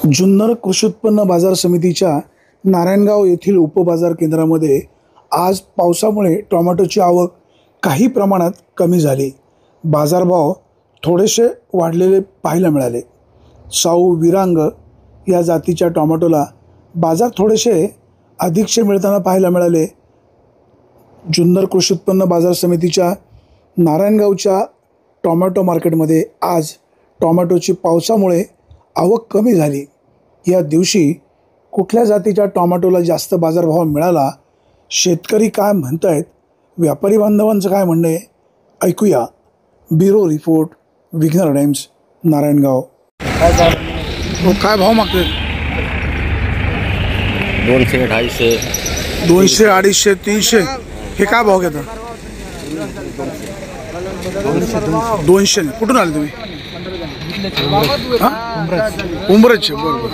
जुन्नर कृषी उत्पन्न बाजार समितीच्या नारायणगाव येथील उपबाजार केंद्रामध्ये आज पावसामुळे टोमॅटोची आवक काही प्रमाणात कमी झाली। बाजारभाव थोडेसे वाढलेले पाहायला मिळाले। साऊ विरांग या जातीच्या टोमॅटोला बाजार थोडेसे अधिकचे मिळताना पाहायला मिळाले। जुन्नर कृषी उत्पन्न बाजार समितीच्या नारायणगावच्या टोमॅटो मार्केटमध्ये आज टोमॅटोची पावसामुळे आवक कमी झाली। या दिवशी कुठल्या जातीच्या टोमॅटोला जास्त बाजारभाव मिळाला, शेतकरी काय म्हणतायत, व्यापारी बांधवांचं काय म्हणणं आहे, ऐकूया। Bureau report, Vighnar times, Narayangaon. काय भाव मागतात? 200, 250, 200, 250, 300 हे काय भाव घेता? 200। कुठून आले तुम्ही? उमरच। बरोबर।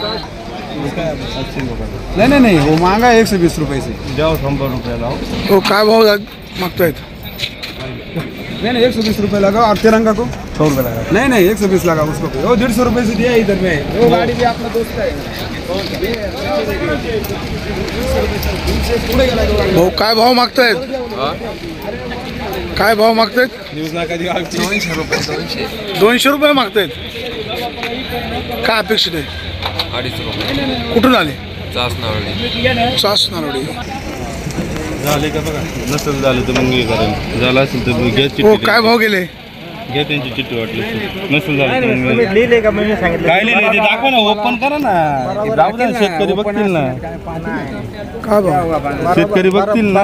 नहीं वो महंगा है 120 रुपये से। जाओ 100 रुपये लाओ। तो काय भाव मागतायत? नहीं 120 रुपये लगाओ। और तिरंगा को 100 रुपये लगा। नहीं 120 लगा उसको। वो 150 रुपये से दिया इधर में। वो गाड़ी भी अपना दोस्त है। भाऊ काय भाव मागतायत? काय भाव मागतायत? 200 रुपये। 200 रुपये मागतायत। काय अपेक्षित आहे? 250 रुपये। कुठून आले? सासनावडी। झाले का बघा, नसेल झालं तर मग हे करेल, झालं असेल तर घ्या चिठ्ठी। हो काय भाव गेले? घ्या त्यांची चिठ्ठी वाटली, नसेल झालं तर मग लिहिले का मैंने सांगितलं? काय लिहिले ते दाखवा ना, ओपन करा ना, जाऊ द्या शेतकरी बघतील ना। काय भाव? शेतकरी बघतील ना।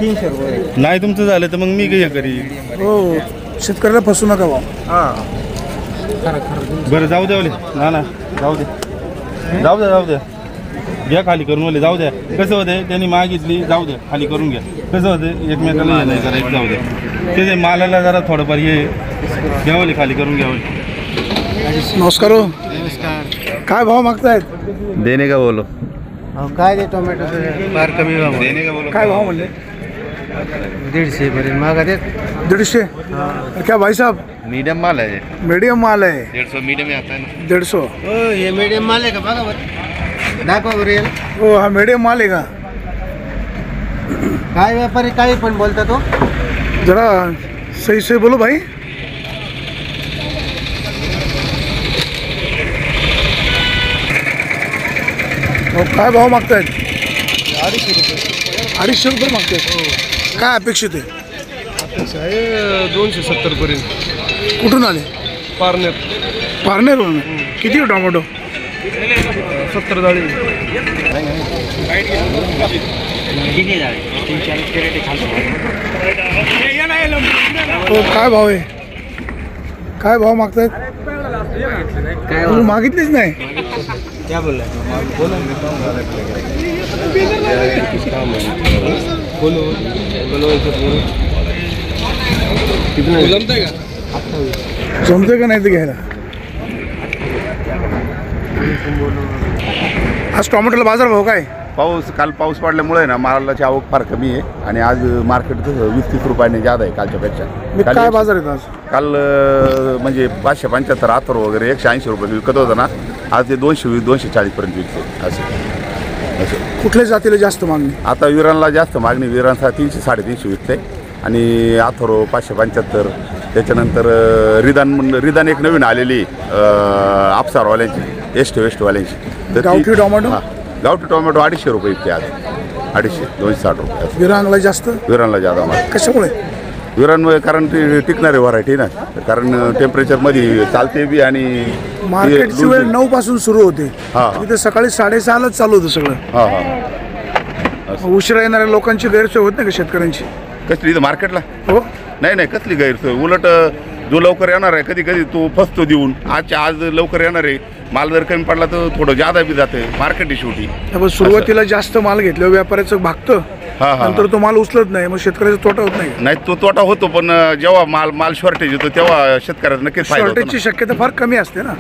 300 रुपये। नाही तुमचं झालं तर मग मी हे करीन। हो, शेतकऱ्याला फसू नका भाऊ। बरं जाऊ द्या ओले, ना जाऊ द्या घ्या खाली करून ओले, जाऊ द्या। कसं होते त्यांनी मागितली, जाऊ द्या खाली करून घ्या। कसं होते एकमेकाला हे नाही करायचं, जाऊ द्या। ते मालाला जरा थोडंफार हे घ्यावले, खाली करून घ्यावले। नमस्कार हो। नमस्कार। काय भाव मागतायत? देणे का बोलो? काय दे टोमॅटो फार कमी भाव। देणे का बोलो? काय भाव म्हणले? 150 पर्यंत मागा देत। 150? क्या भाई साहब? मीडियम माल है, मीडियम माल है। 150 मीडियम आता है ना। 150? हो ये मीडियम माल आहे का बघा बरं, दाखवा बरं याला। हो हा मीडियम माल आहे का? काय व्यापारी काही पण बोलता तो। जरा सही बोलो भाई। हो काय भाव मागतायत? 250 रुपये। 250 रुपये मागतायत। काय अपेक्षित आहे? 270 पर्यंत। कुठून आले? पारनेरवरून। किती टोमॅटो? 70 जाळी। हो काय भाव आहे? काय भाव मागतायत? तुम्ही मागितलीच नाही। क्या बोल रहा कितना जमते का नाही ते घ्यायला? आज टोमॅटोला बाजार भाव काय? काल पाऊस पडल्यामुळे ना मालाची आवक फार कमी आहे आणि आज मार्केट 20-30 रुपयाने जादा आहे कालच्या पेक्षा। काय बाजार आहेत आज? काल म्हणजे 575 आथर वगैरे 180 रुपये विकत होतं ना, आज ते 220-240 पर्यंत विकते। असं कुठल्या जातीला जास्त मागणी? आता विरानला जास्त मागणी, विरानचा 300-350 विकते आणि आथरो 575। त्याच्यानंतर रिदान एक नवीन आलेली आपसारवाल्यांची, वेस्टवाल्यांची। गावठी टोमॅटो? गावठी टोमॅटो 250 रुपये विकते आज। 250, 260 रुपये। विरांगला जास्त? विरानला जादा माल। कशामुळे? विरानमुळे कारण ती टिकणारी व्हरायटी ना, कारण टेम्परेचरमध्ये चालते बी आणि मार्केटची वेळ 9 पासून सुरू होते। हा। इथे सकाळी 6:30लाच चालू होतं सगळं। हा। उशिरा येणाऱ्या लोकांची गैरसोय होत नाही का शेतकऱ्यांची? कसली इथं मार्केटला? हो नाही कसली गैरसोय, उलट जो लवकर येणार आहे कधी तो फसतो देऊन। आज लवकर येणार आहे, माल जर कमी पडला तर थोडं जादा बी जाते मार्केट शेवटी। सुरुवातीला जास्त माल घेतल्यावर व्यापाऱ्याचं भागतं, नंतर तो माल उचलत नाही, मग शेतकऱ्याचा तोटा होत नाही। तो तोटा होतो, पण जेव्हा माल शॉर्टेज येतो तेव्हा शेतकऱ्याचा नक्कीच फायदा होतो। शॉर्टेजची शक्यता फार कमी असते ना।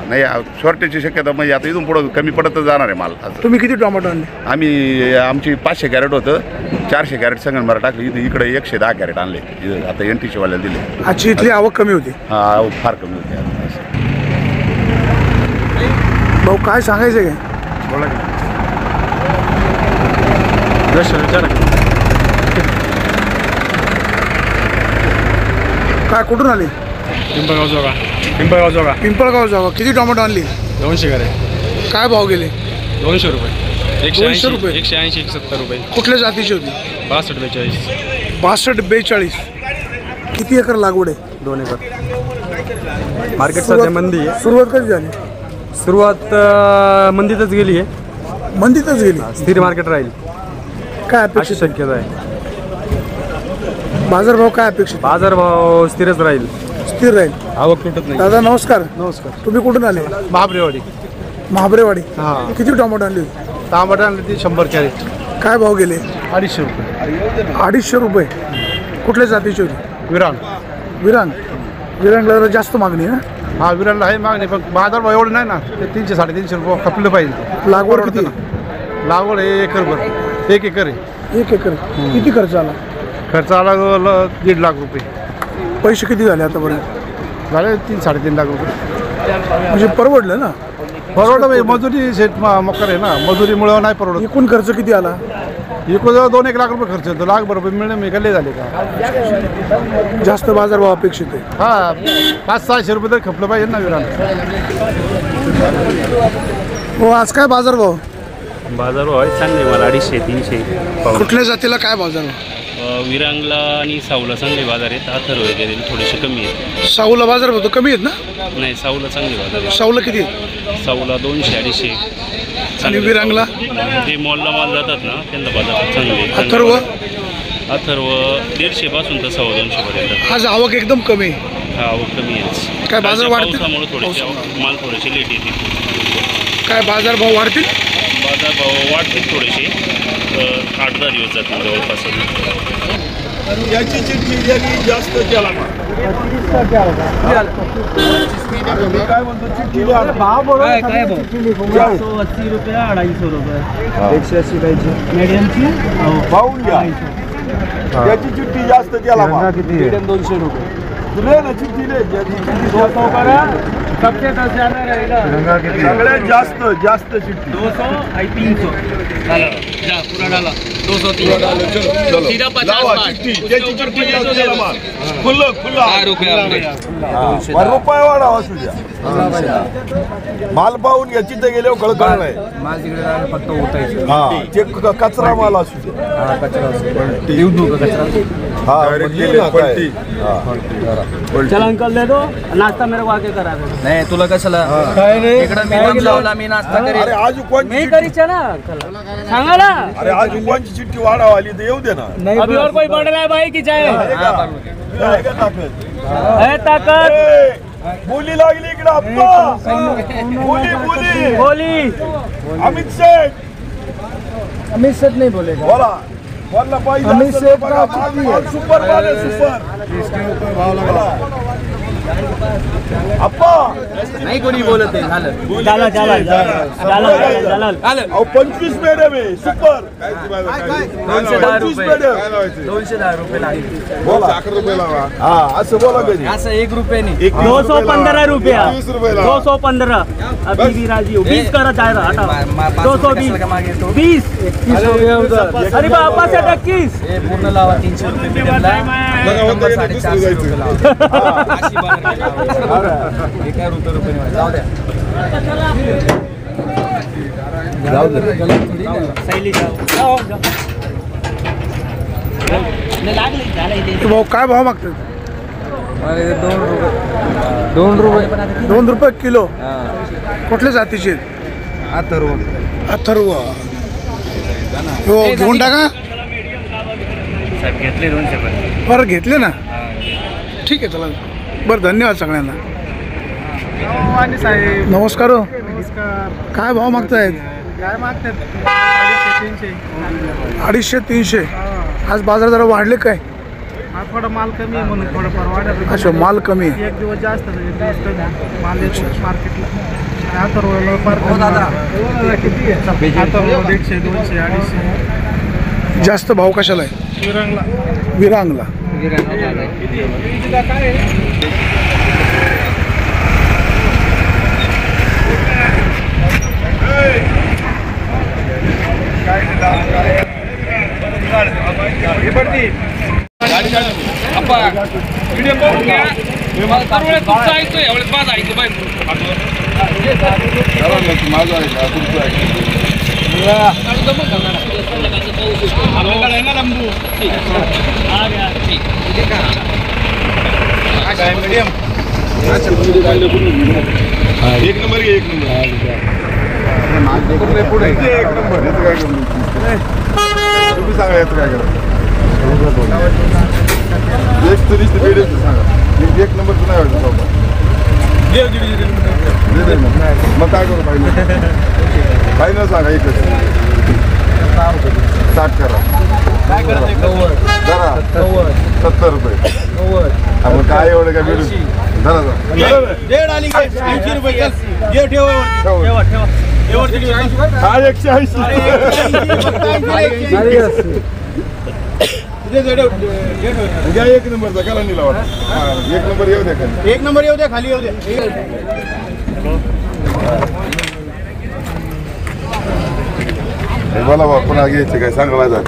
नाही शॉर्टेजची शक्यता म्हणजे आता इथून पुढे कमी पडत जाणार आहे माल। तुम्ही किती टोमॅटो आणले? आमची 500 कॅरेट होतं, 400 कॅरेट संगमनेर टाकले, इकडे 110 कॅरेट आणले, आता NTC वाल्याला दिले। आजची इथली आवक कमी होती? आवक फार कमी होती। भाऊ काय सांगायचं काय? बोला की विचारा काय कुठून आली? पिंपळगाव जोगा पिंपळगाव जावा. किती टोमॅटो आणली? 200 करे काय भाव गेले? 200 रुपये 200 रुपये. 180 170 रुपये कुठल्या जातीची होती? 62 42 62-42. किती एकर लागवड आहे? 2 एकर मार्केट सध्या मंदी आहे. सुरुवात कधी झाली? सुरुवात मंदीतच गेली आहे. मंदीतच गेली. स्थिर मार्केट राहील काय अशी अपेक्षित? शक्यता आहे. बाजारभाव काय अपेक्षित? बाजारभाव स्थिरच राहील. स्थिर राहील. आवक तुटत नाही. दादा नमस्कार. नमस्कार. तुम्ही कुठून आले? महाबळेवाडी. महाबळेवाडी. हां. किती टोमॅटो आणली? टमाटर आणली ती 100 कॅरेट काय भाव गेले? 250 रुपये. 250 रुपये. कुठल्या जातीची होती? विरान. विरांग. विरांगला जरा जास्त मागणी आहे ना? हा विरानला आहे मागणी पण बाजारभाव एवढं नाही ना. ते 300 350 रुपये खपलं पाहिजे. लागवड किती? लागवड आहे एकरभर. 1 एकर आहे. 1 एकर. किती खर्च आला? खर्च आला 1.5 लाख रुपये. पैसे किती झाले आतापर्यंत? झाले 3-3.5 लाख रुपये. म्हणजे परवडलं ना? परवडत भाई मजुरी शेत मकर आहे ना. मजुरीमुळे नाही परवडत. एकूण खर्च किती आला? एकूण 2-1 लाख रुपये खर्च येतो. लाखभर रुपये मिळणे मी गल्ले झाले का. जास्त बाजारभाव अपेक्षित आहे. हा 500-600 रुपये तर खपलं पाहिजे ना विरान. हो आज काय बाजारभाव? बाजारभाव आहे चांगले मला 250-300 पाऊण. कुठल्या जातीला काय बाजारभाव? विरांगला आणि साऊला चांगले बाजार आहेत. अथर्व वगैरे थोडेसे कमी आहेत. साऊला बाजारभाव तर कमी आहेत ना? नाही साऊला चांगले बाजार आहेत. साऊला किती? साऊला 200-250. आणि विरांगला? ते मॉलला माल जातात ना त्यांना बाजार चांगले. अथर्व? अथर्व 150 पासून तर 250 पर्यंत. आज आवक एकदम कमी आहे. हा आवक कमी आहे. काय बाजार वाढतील? पावसामुळे थोडेसे माल थोडेसे लेट येतील. काय बाजारभाव वाढतील? बाजारभाव वाढतील थोडेसे. 8-10 दिवस जातील जवळपास. याची चिठ्ठी जास्त केला काय म्हणतो चिठ्ठी 180 रुपये 250 रुपये 180 पाहिजे. मीडियमची पाहून घ्या. याची चिठ्ठी जास्त केला किती 200 रुपये. तुले ना चिठ्ठी ले ज्याची चिठ्ठी जास्त सगळ्यात जास्त चिठ्ठी 200 आणि 300 डाला पूरा डाला 200 सीधा 50 खुल्लं रुपये रुपये वाढा असू द्या. माल पाहून घ्या. तिथे गेल्यावर कळकळ नाही. माल तिकडे फक्त होतायचं. हा ते कचरा माल असू द्या. चल अंकल दे दो नाश्ता मेरे को आके करा दो. नाही तुला कशाला इकडं मी दम लावला मी नाश्ता अरे करेन. आज कोणची मी करीच ना सांगा ना. अरे आज कोणची चिठ्ठी वाढाव आली तर येऊ दे ना. अभी और कोई बढ़ रहा है भाई की जाए आहे का ताकद? है ताकत बोली लागली इकडे अप्पा. बोली बोली अमित शेठ अमित शेठ नाही बोलेगा. बोला बोलला पाहिजे. अमित असं शेठ बघा, का माल किती माल सुपर माल आहे, सुपर. अप्पा नाही कोणी बोलत आहे झालं. चला चला चला अहो 25 मॅडम आहे सुपर. 210 रुपये 25 210 रुपये लागले. बोला हा असं बोला कधी. असं 1 रुपयाने 215 रुपया 215 अभी भी राजी हो 20 करा जाएगा हटा 220 20 अरे बापा से 21 हे पूर्ण लावा 300 रुपये मीडियमला. 450 रुपये लावा. अशी बाजार लावा. एका रुपये जाऊ द्या. भाऊ काय भाव मागतात? 2 रुपये 2 रुपये किलो. कुठल्या जातीचे? अथर्व. अथर्व. हो घेऊन टाका. घेतले 200 पर्यंत. बरं घेतले ना. ठीक आहे चला. बरं धन्यवाद सगळ्यांना. नमस्कार हो. काय भाव मागतायत? काय मागतात 250-300. आज बाजार जरा वाढले काय? थोडा माल कमी आहे म्हणून थोडंफार वाढत. अच्छा माल कमी आहे. एक दिवस जास्त एक दिवस कमी माल येतो मार्केटला. अथर्वला किती आहे? अथर्व 150 200 250. जास्त भाव कशाला आहे? विरांगला विरांगला. एक नंबर घे, एक नंबर पुढे एक नंबर तुम्ही सांगा याचं काय करा एक तरी सांगा एक नंबर नाही व्हायचं मग काय करू फायनल सांगा एकच 60 करा जरा 70 रुपये मग काय एवढं काय भेटू जरा हा 180 घ्या एक नंबरचा काला निला वाटत एक नंबर येऊ द्या खाली एक नंबर येऊ द्या खाली येऊ द्या बोला बा पुन्हा घ्यायचे काय सांगा माझा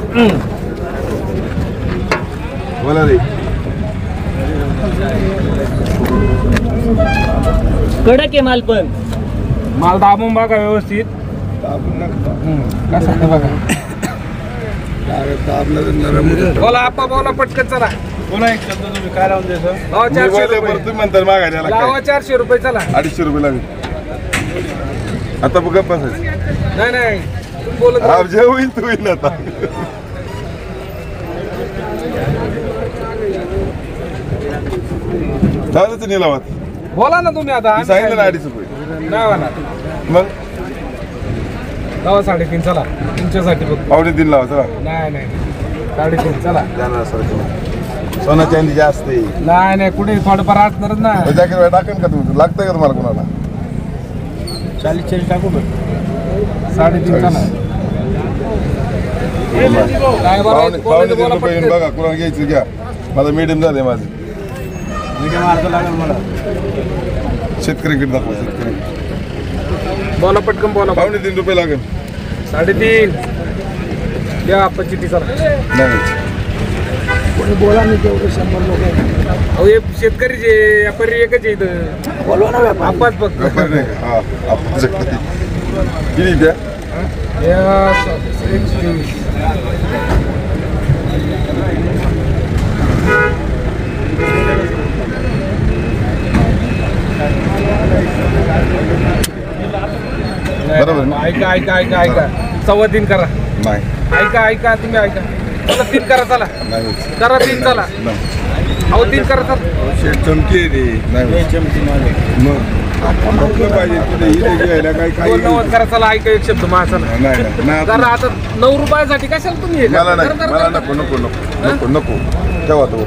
बोला रे कडक आहे माल पण माल दाबून बघा व्यवस्थित बोला आप्पा बोला पटकन चला पुन्हा एक शब्द तुम्ही काय लावून द्यायचं लावा 400 रुपये तुम्ही म्हणता मागायला लावा 400 रुपये चला 250 रुपये लागेल आता बघ बसायचं नाही नाही तुम्ही बोलत हा जे होईल तू होईल आता चालत निलावात बोला ना तुम्ही आता सांगितलं ना 250 रुपये नाही म्हणा मग लावा 3.5 चला तुमच्यासाठी बघ 2.5 लावा चला नाही नाही 3.5 चला जाणार सर सोना चांदी जास्त आहे नाही नाही कुठे थोडंफार असणारच ना जॅकेट टाकेन का तुम्ही लागतंय का तुम्हाला कोणाला 40 टाकू बघ 3.5 चला काय बरं 2.5 रुपये येऊन बघा कोणाला घ्यायचं घ्या माझं मीडियम झालंय माझं मीडियम अर्ज लागेल मला शेतकऱ्याकडे दाखवा शेतकरी बोला पटकन बोला 3.5 रुपये लागेल 3.5 द्या चिठ्ठी चला नाही बोला नाही तेवढं 100 लोक अहो हे शेतकरीचे व्यापारी एकच आहे इथं बोलवा ना व्यापार आपाच फक्त व्यापारी नाही का? हा आपण किती द्या या 123 बरोबर ना? ऐका 3.25 करा नाही ऐका तुम्ही ऐका चला 3 करा चला नाही करा 3 चला नाही अहो 3 करा चला शेट चमकी रे नाही मग आपलं पाहिजे तुला इथे घ्यायला काय काय 2.90 करा चला ऐका एक शब्द मा चला नाही जरा आता 9 रुपयासाठी कशाला तुम्ही हे मला करता? नाही जरा- मला जरा- नको नको नको नको नको ठेवा तो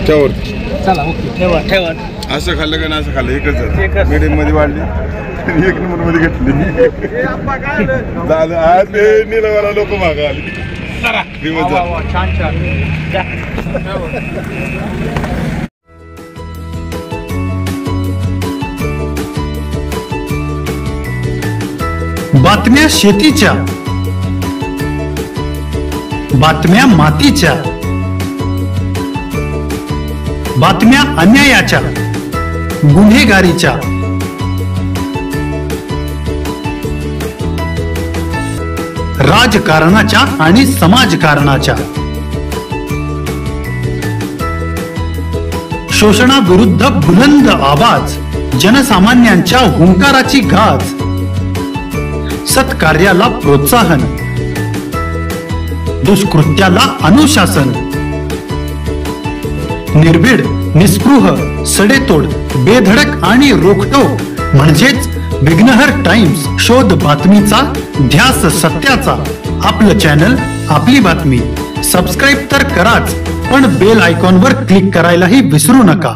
ठेवर चला ओके ठेवा असं खाल्लं का नाही असं खाल्लं एकच मीडियम मध्ये वाढली एक नंबर मध्ये घेतली दादा आज ते निलवाला लोक मागा आली दिवस झाले. छान बातम्या शेतीच्या, बातम्या मातीच्या, बातम्या अन्यायाच्या, गुन्हेगारीच्या, राजकारणाच्या आणि समाजकारणाच्या, शोषणाविरुद्ध बुलंद आवाज, जनसामान्यांच्या हुंकाराची गाज, सत्कार्याला प्रोत्साहन, दुष्कृत्याला अनुशासन, निर्भीड, निस्पृह, सडेतोड, बेधडक आणि रोखटोक म्हणजेच विघ्नहर टाइम्स. शोध बातमीचा, ध्यास सत्याचा. आपलं चॅनल, आपली बातमी. सबस्क्राईब तर कराच, पण बेल आयकॉनवर क्लिक करायलाही विसरू नका.